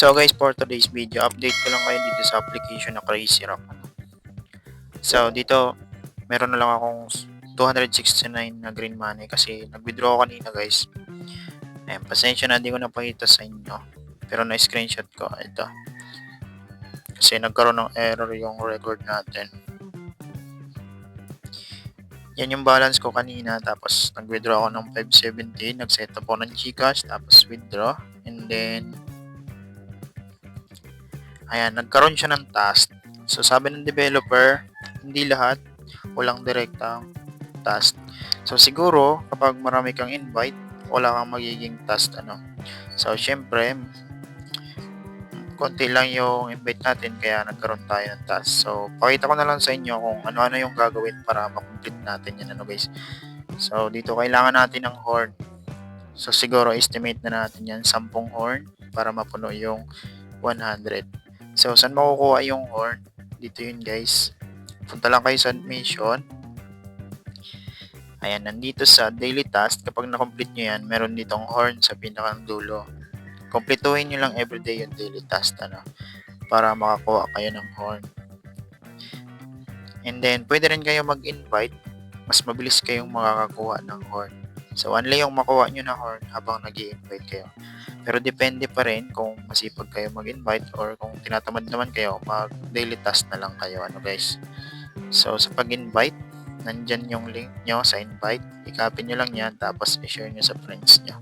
So guys, for today's video, update ko lang kayo dito sa application na Crazy Rock. So dito, meron na lang akong 269 na green money kasi nag-withdraw ako kanina guys. Ayan, pasensya na, hindi ko napakita sa inyo. Pero na-screenshot ko, ito. Kasi nagkaroon ng error yung record natin. Yan yung balance ko kanina, tapos nag-withdraw ako ng 570, nag-set up ako ng GCash, tapos withdraw. And then, ayan, nagkaroon siya ng task. So sabi ng developer, hindi lahat, walang direktang task. So siguro, kapag marami kang invite, wala kang magiging task So syempre, konti lang yung invite natin kaya nagkaroon tayo ng task. So pakita ko na lang sa inyo kung ano-ano yung gagawin para makomplete natin yan guys. So dito kailangan natin ng horn. So siguro estimate na natin yan 10 horn para mapuno yung 100. So saan makukuha yung horn? Dito yun guys. Punta lang kayo sa mission. Ayan, nandito sa daily task, kapag na-complete nyo yan, meron ditong horn sa pinakang dulo. Kompletuhin nyo lang everyday yung daily task, para makakuha kayo ng horn. And then, pwede rin kayo mag-invite, mas mabilis kayong makakakuha ng horn. So, only yung makuha nyo na horn habang nag-i-invite kayo. Pero depende pa rin kung masipag kayo mag-invite or kung tinatamad naman kayo, mag-daily task na lang kayo, guys. So, sa pag-invite, nandyan yung link nyo sa invite. I-copy nyo lang yan, tapos i-share nyo sa friends nyo.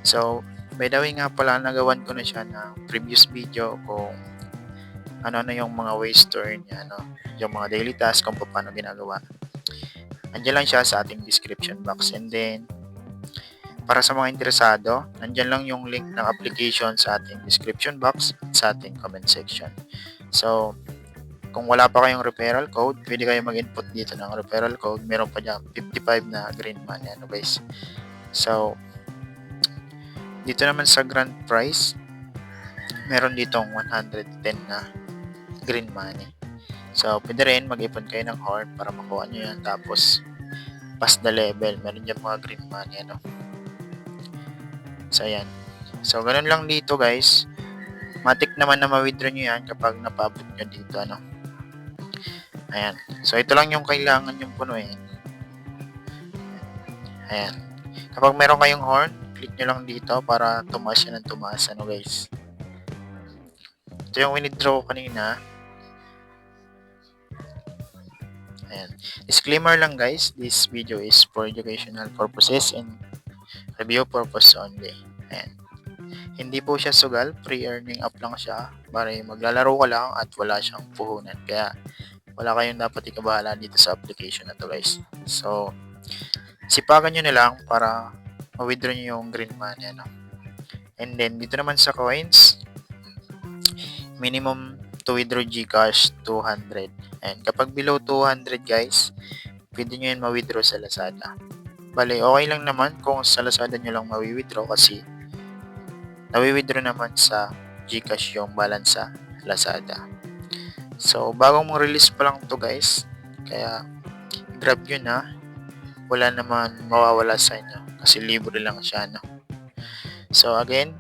So, by the way nga pala, nagawan ko na siya ng previous video kung ano yung mga ways to earn niya, yung mga daily tasks kung paano ginagawa. Nandyan lang siya sa ating description box. And then, para sa mga interesado, nandyan lang yung link ng application sa ating description box at sa ating comment section. So, kung wala pa kayong referral code, pwede kayo mag-input dito ng referral code. Meron pa dyan 55 na green money, guys. So, dito naman sa grand prize, meron ditong 110 na green money. So, pwede rin mag-ipon kayo ng horn para makuha nyo yan. Tapos, pass the level. Meron dyan mga green money, So, ayan. So, ganun lang dito, guys. Matik naman na ma-withdraw nyo yan kapag napabot nyo dito, Ayan. So, ito lang yung kailangan yung punuin. Ayan. Kapag meron kayong horn, click nyo lang dito para tumaas yan ng tumaas, guys. Ito yung withdraw ko kanina. Ayan. Disclaimer lang, guys. This video is for educational purposes and review purpose only. Ayan. Hindi po siya sugal. Pre-earning app lang siya. Para maglalaro ka lang at wala siyang puhunan. Kaya, wala kayong dapat ikabahala dito sa application na to, guys. So, sipagan nyo na lang para ma-withdraw nyo yung green money, And then, dito naman sa coins, minimum to withdraw GCash 200. And kapag below 200, guys, pwede nyo yan ma-withdraw sa Lazada. Bale, okay lang naman kung sa Lazada nyo lang ma-withdraw kasi na-withdraw naman sa GCash yung balance sa Lazada. So, bagong release pa lang to, guys. Kaya, grab yun, wala naman mawawala sa inyo. Kasi libre lang siya, So, again,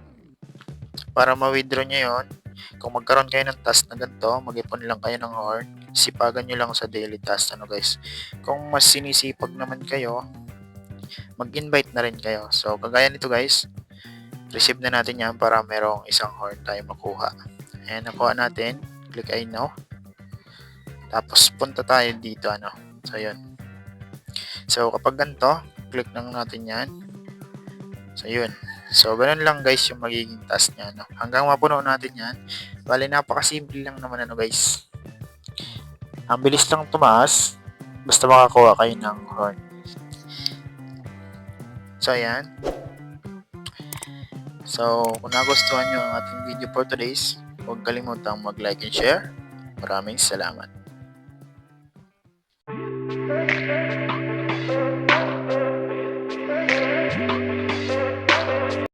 para ma-withdraw nyo yun, kung magkaroon kayo ng task na ganito, mag-ipon lang kayo ng horn, sipagan nyo lang sa daily task, guys. Kung mas sinisipag naman kayo, mag-invite na rin kayo. So, kagaya nito, guys, receive na natin yan para merong isang horn tayo makuha. Ayan, nakuha natin. Click I know. Tapos, punta tayo dito, So, yun. So, kapag ganito, click lang natin yan. So, yun. So, ganun lang, guys, yung magiging task niya, Hanggang mapuno natin yan. Bale, napakasimple lang naman, guys. Ang bilis lang tumaas. Basta makakuha kayo ng horn. So, ayan. So, kung nagustuhan nyo ang ating video for today's, huwag kalimutang mag-like and share. Maraming salamat.